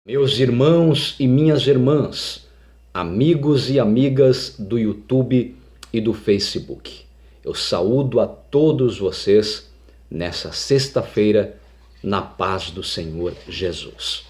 Meus irmãos e minhas irmãs, amigos e amigas do YouTube e do Facebook, eu saúdo a todos vocês nessa sexta-feira na paz do Senhor Jesus.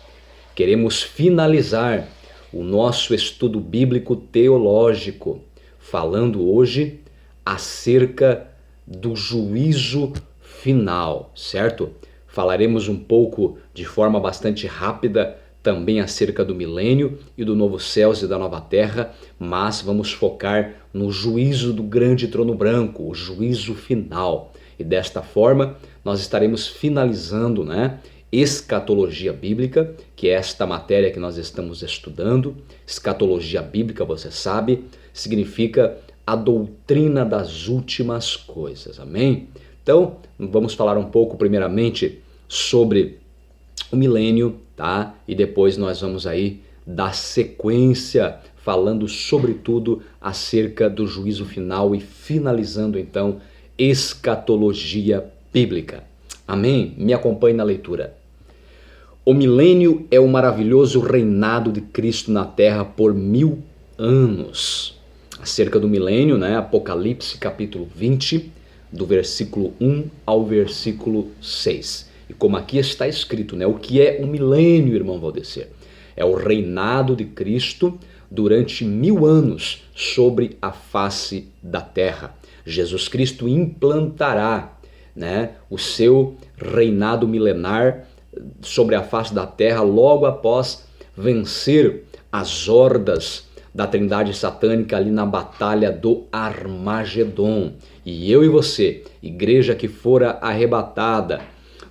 Queremos finalizar o nosso estudo bíblico teológico, falando hoje acerca do juízo final, certo? Falaremos um pouco de forma bastante rápida também acerca do milênio e do novo céus e da nova terra, mas vamos focar no juízo do grande trono branco, o juízo final. E desta forma nós estaremos finalizando, escatologia bíblica, que é esta matéria que nós estamos estudando. Escatologia bíblica, você sabe, significa a doutrina das últimas coisas, amém? Então, vamos falar um pouco primeiramente sobre o milênio, tá? E depois nós vamos aí dar sequência falando sobretudo acerca do juízo final e finalizando então escatologia bíblica. Amém? Me acompanhe na leitura. O milênio é o maravilhoso reinado de Cristo na terra por 1000 anos. Acerca do milênio, Apocalipse capítulo 20, do versículo 1 ao versículo 6. E como aqui está escrito, o que é o milênio, irmão Valdecir? É o reinado de Cristo durante 1000 anos sobre a face da terra. Jesus Cristo implantará, o seu reinado milenar sobre a face da terra logo após vencer as hordas da trindade satânica ali na batalha do Armagedon. E eu e você, igreja que fora arrebatada,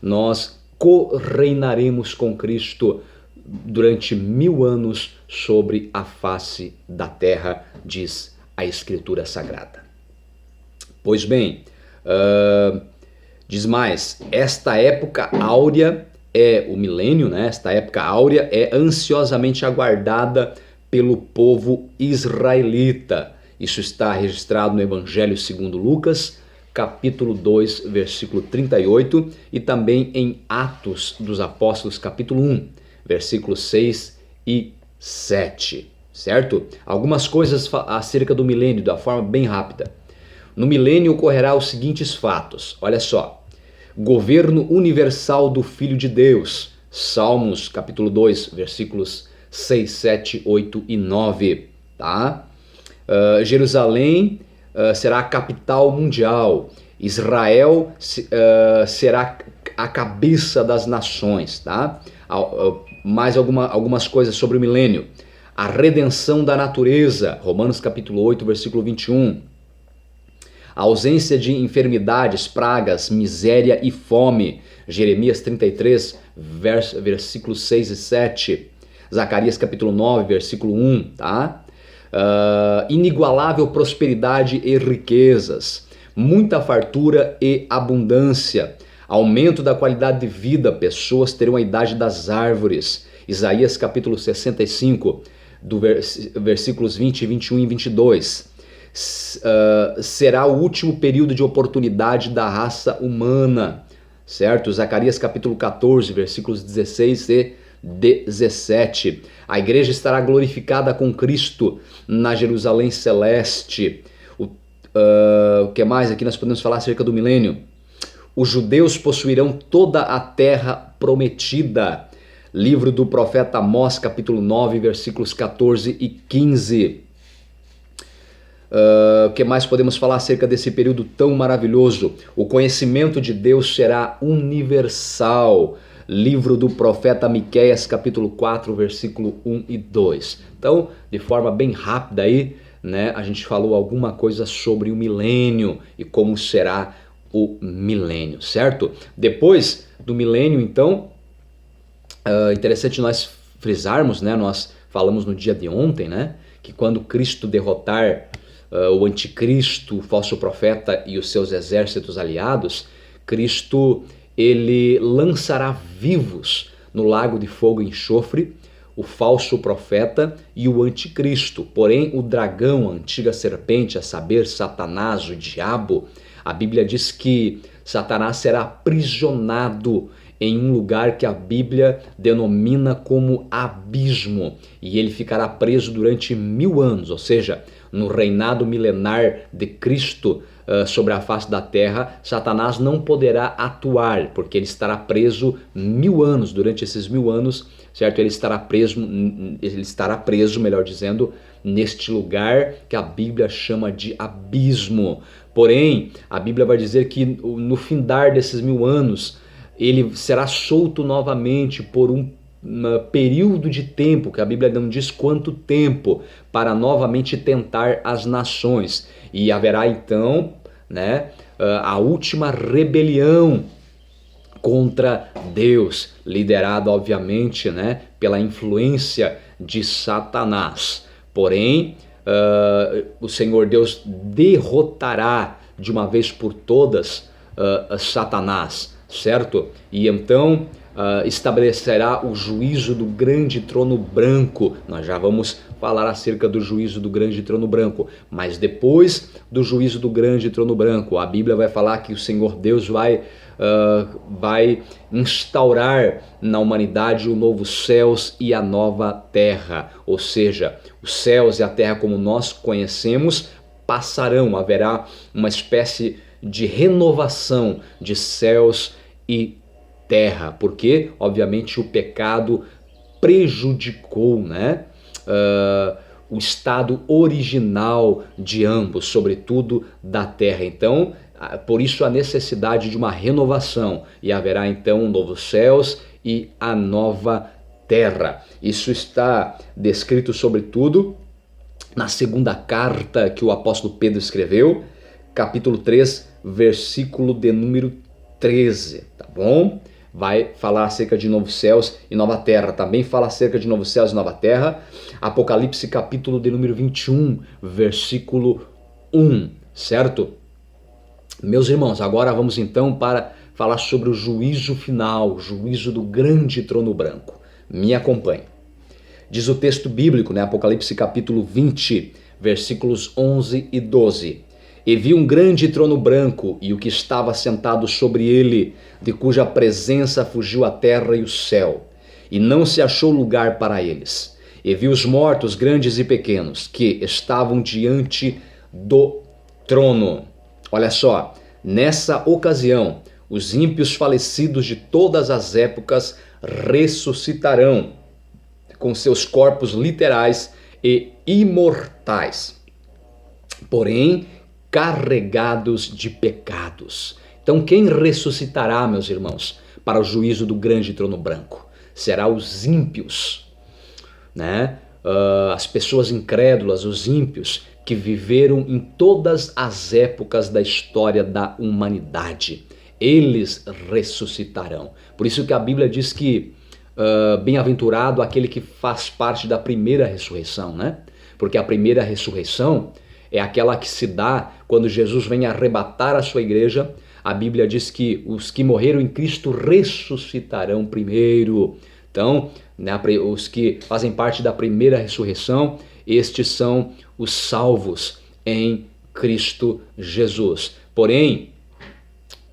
nós co-reinaremos com Cristo durante 1000 anos sobre a face da terra, diz a Escritura Sagrada. Pois bem, diz mais, esta época áurea é o milênio, esta época áurea é ansiosamente aguardada pelo povo israelita. Isso está registrado no Evangelho segundo Lucas, capítulo 2, versículo 38, e também em Atos dos Apóstolos, capítulo 1, versículos 6 e 7, certo? Algumas coisas acerca do milênio, da forma bem rápida. No milênio ocorrerá os seguintes fatos, olha só. Governo universal do Filho de Deus, Salmos, capítulo 2, versículos 6, 7, 8 e 9, tá? Jerusalém será a capital mundial. Israel será a cabeça das nações, tá? Mais algumas coisas sobre o milênio. A redenção da natureza, Romanos capítulo 8, versículo 21. A ausência de enfermidades, pragas, miséria e fome, Jeremias 33, versículos 6 e 7. Zacarias capítulo 9, versículo 1, tá? Inigualável prosperidade e riquezas, muita fartura e abundância, aumento da qualidade de vida, pessoas terão a idade das árvores, Isaías capítulo 65, versículos 20, 21 e 22, será o último período de oportunidade da raça humana, certo? Zacarias capítulo 14, versículos 16 e 17. A igreja estará glorificada com Cristo na Jerusalém celeste. O que mais aqui nós podemos falar acerca do milênio? Os judeus possuirão toda a terra prometida. Livro do profeta Amós, capítulo 9, versículos 14 e 15. O que mais podemos falar acerca desse período tão maravilhoso? O conhecimento de Deus será universal. Livro do profeta Miqueias, capítulo 4, versículo 1 e 2. Então, de forma bem rápida aí, a gente falou alguma coisa sobre o milênio e como será o milênio, certo? Depois do milênio, então, interessante nós frisarmos, nós falamos no dia de ontem, que quando Cristo derrotar o anticristo, o falso profeta e os seus exércitos aliados, Cristo ele lançará vivos no lago de fogo e enxofre o falso profeta e o anticristo. Porém, o dragão, a antiga serpente, a saber, Satanás, o diabo, a Bíblia diz que Satanás será aprisionado em um lugar que a Bíblia denomina como abismo, e ele ficará preso durante 1000 anos, ou seja, no reinado milenar de Cristo sobre a face da terra, Satanás não poderá atuar, porque ele estará preso 1000 anos. Durante esses 1000 anos, certo? Ele estará preso, melhor dizendo, neste lugar que a Bíblia chama de abismo. Porém, a Bíblia vai dizer que no findar desses 1000 anos, ele será solto novamente por um período de tempo, que a Bíblia não diz quanto tempo, para novamente tentar as nações. E haverá então, a última rebelião contra Deus, liderada obviamente, pela influência de Satanás. Porém, o Senhor Deus derrotará de uma vez por todas Satanás, certo? E então estabelecerá o juízo do grande trono branco. Nós já vamos falar acerca do juízo do grande trono branco, mas depois do juízo do grande trono branco, a Bíblia vai falar que o Senhor Deus vai instaurar na humanidade o novo céus e a nova terra, ou seja, os céus e a terra como nós conhecemos passarão, haverá uma espécie de renovação de céus e terra, porque obviamente o pecado prejudicou, o estado original de ambos, sobretudo da terra. Então, por isso a necessidade de uma renovação, e haverá então novos céus e a nova terra. Isso está descrito sobretudo na segunda carta que o apóstolo Pedro escreveu, capítulo 3, versículo de número 13, tá bom? Vai falar acerca de novos céus e nova terra. Também fala acerca de novos céus e nova terra. Apocalipse capítulo de número 21, versículo 1, certo? Meus irmãos, agora vamos então para falar sobre o juízo final, o juízo do grande trono branco. Me acompanhe. Diz o texto bíblico, Apocalipse capítulo 20, versículos 11 e 12. E vi um grande trono branco e o que estava sentado sobre ele, de cuja presença fugiu a terra e o céu, e não se achou lugar para eles. E vi os mortos, grandes e pequenos, que estavam diante do trono. Olha só, nessa ocasião, os ímpios falecidos de todas as épocas ressuscitarão com seus corpos literais e imortais, porém carregados de pecados. Então quem ressuscitará, meus irmãos, para o juízo do grande trono branco? Será os ímpios, as pessoas incrédulas, os ímpios que viveram em todas as épocas da história da humanidade. Eles ressuscitarão. Por isso que a Bíblia diz que bem-aventurado aquele que faz parte da primeira ressurreição, Porque a primeira ressurreição é aquela que se dá quando Jesus vem arrebatar a sua igreja. A Bíblia diz que os que morreram em Cristo ressuscitarão primeiro. Então, os que fazem parte da primeira ressurreição, estes são os salvos em Cristo Jesus. Porém,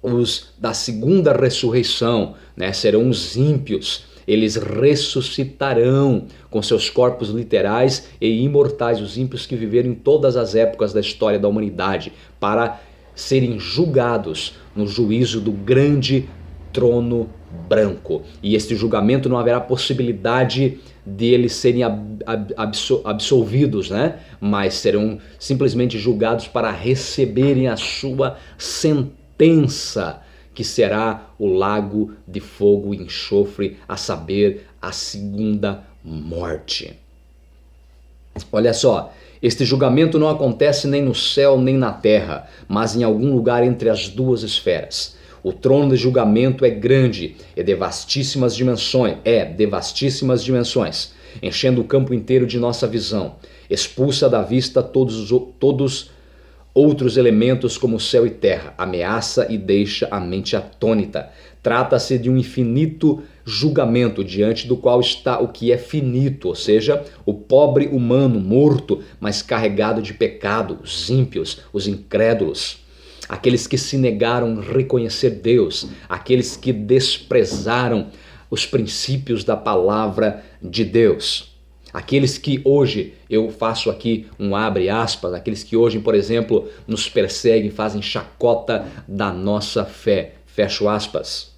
os da segunda ressurreição, serão os ímpios. Eles ressuscitarão com seus corpos literais e imortais, os ímpios que viveram em todas as épocas da história da humanidade, para serem julgados no juízo do grande trono branco. E este julgamento não haverá possibilidade de eles serem absolvidos, mas serão simplesmente julgados para receberem a sua sentença, que será o lago de fogo e enxofre, a saber, a segunda morte. Olha só, este julgamento não acontece nem no céu nem na terra, mas em algum lugar entre as duas esferas. O trono de julgamento é grande, é de vastíssimas dimensões, enchendo o campo inteiro de nossa visão. Expulsa da vista todos outros elementos como céu e terra, ameaça e deixa a mente atônita. Trata-se de um infinito julgamento diante do qual está o que é finito, ou seja, o pobre humano morto, mas carregado de pecado, os ímpios, os incrédulos. aqueles que se negaram a reconhecer Deus, aqueles que desprezaram os princípios da palavra de Deus. Aqueles que hoje, eu faço aqui um abre aspas, aqueles que hoje, por exemplo, nos perseguem, fazem chacota da nossa fé, fecho aspas.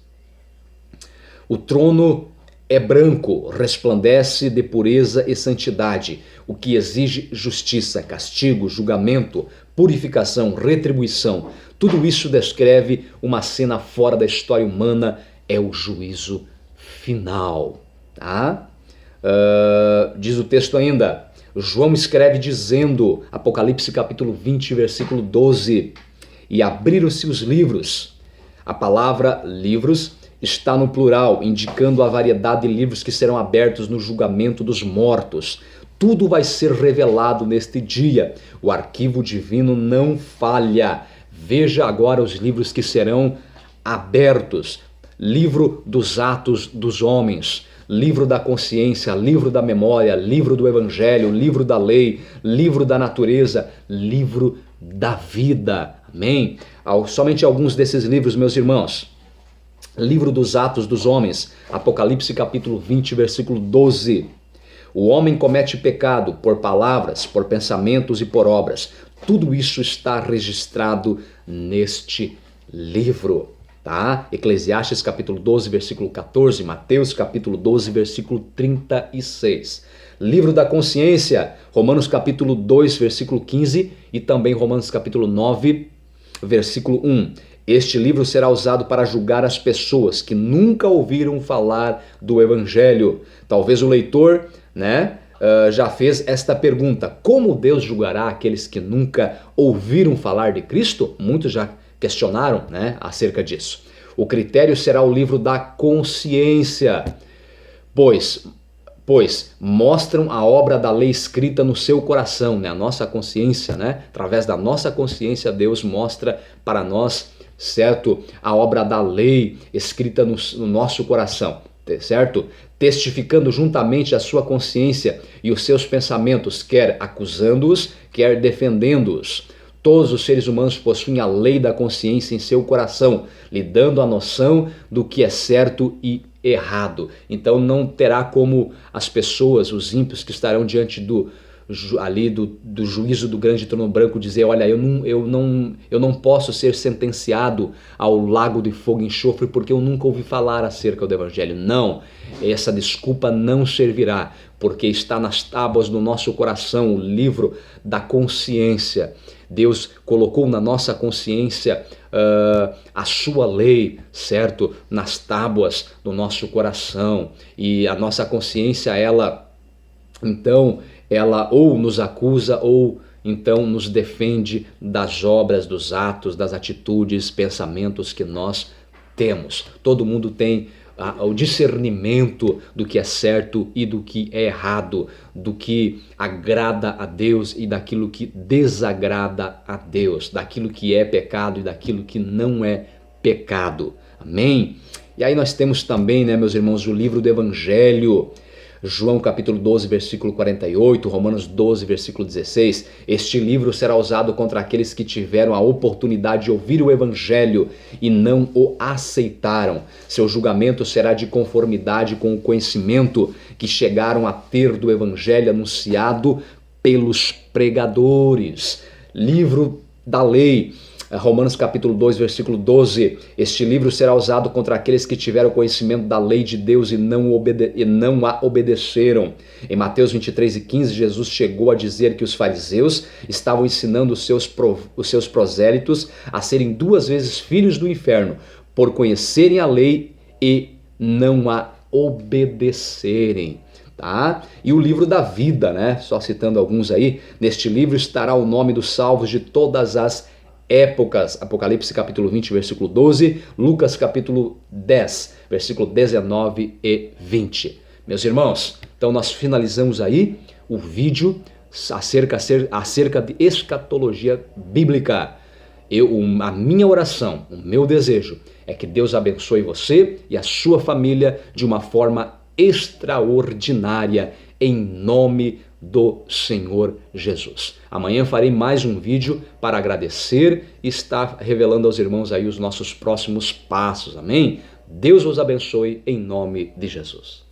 O trono é branco, resplandece de pureza e santidade, o que exige justiça, castigo, julgamento, purificação, retribuição. Tudo isso descreve uma cena fora da história humana, é o juízo final, tá? Diz o texto ainda, João escreve dizendo, Apocalipse capítulo 20, versículo 12, e abriram-se os livros. A palavra livros está no plural, indicando a variedade de livros que serão abertos no julgamento dos mortos. Tudo vai ser revelado neste dia. O arquivo divino não falha. Veja agora os livros que serão abertos. Livro dos Atos dos Homens, livro da consciência, livro da memória, livro do evangelho, livro da lei, livro da natureza, livro da vida. Amém? Somente alguns desses livros, meus irmãos. Livro dos Atos dos Homens, Apocalipse capítulo 20, versículo 12. O homem comete pecado por palavras, por pensamentos e por obras. Tudo isso está registrado neste livro. Tá? Eclesiastes capítulo 12, versículo 14, Mateus capítulo 12, versículo 36. Livro da consciência, Romanos capítulo 2, versículo 15 e também Romanos capítulo 9, versículo 1. Este livro será usado para julgar as pessoas que nunca ouviram falar do evangelho. Talvez o leitor, já fez esta pergunta: como Deus julgará aqueles que nunca ouviram falar de Cristo? Muitos já questionaram, acerca disso. O critério será o livro da consciência, pois mostram a obra da lei escrita no seu coração, a nossa consciência, através da nossa consciência Deus mostra para nós, certo, a obra da lei escrita no nosso coração, certo? Testificando juntamente a sua consciência e os seus pensamentos, quer acusando-os, quer defendendo-os. Todos os seres humanos possuem a lei da consciência em seu coração, lhe dando a noção do que é certo e errado. Então não terá como as pessoas, os ímpios que estarão diante do juízo do grande trono branco dizer: olha, eu não posso ser sentenciado ao lago de fogo e enxofre porque eu nunca ouvi falar acerca do evangelho. Não, essa desculpa não servirá, porque está nas tábuas do nosso coração o livro da consciência. Deus colocou na nossa consciência a sua lei, certo? Nas tábuas do nosso coração. E a nossa consciência, ela ou nos acusa ou então nos defende das obras, dos atos, das atitudes, pensamentos que nós temos. Todo mundo tem o discernimento do que é certo e do que é errado, do que agrada a Deus e daquilo que desagrada a Deus, daquilo que é pecado e daquilo que não é pecado. Amém? E aí nós temos também, meus irmãos, o livro do Evangelho. João capítulo 12, versículo 48, Romanos 12, versículo 16. Este livro será usado contra aqueles que tiveram a oportunidade de ouvir o evangelho e não o aceitaram. Seu julgamento será de conformidade com o conhecimento que chegaram a ter do evangelho anunciado pelos pregadores. Livro da lei. Romanos capítulo 2, versículo 12, este livro será usado contra aqueles que tiveram conhecimento da lei de Deus e não a obedeceram. Em Mateus 23 e 15, Jesus chegou a dizer que os fariseus estavam ensinando os seus prosélitos a serem 2 vezes filhos do inferno, por conhecerem a lei e não a obedecerem. Tá? E o livro da vida, só citando alguns aí, neste livro estará o nome dos salvos de todas as épocas. Apocalipse capítulo 20, versículo 12, Lucas capítulo 10, versículo 19 e 20. Meus irmãos, então nós finalizamos aí o vídeo acerca de escatologia bíblica. A minha oração, o meu desejo é que Deus abençoe você e a sua família de uma forma extraordinária, em nome do Senhor Jesus. Amanhã farei mais um vídeo para agradecer e estar revelando aos irmãos aí os nossos próximos passos, amém? Deus vos abençoe em nome de Jesus.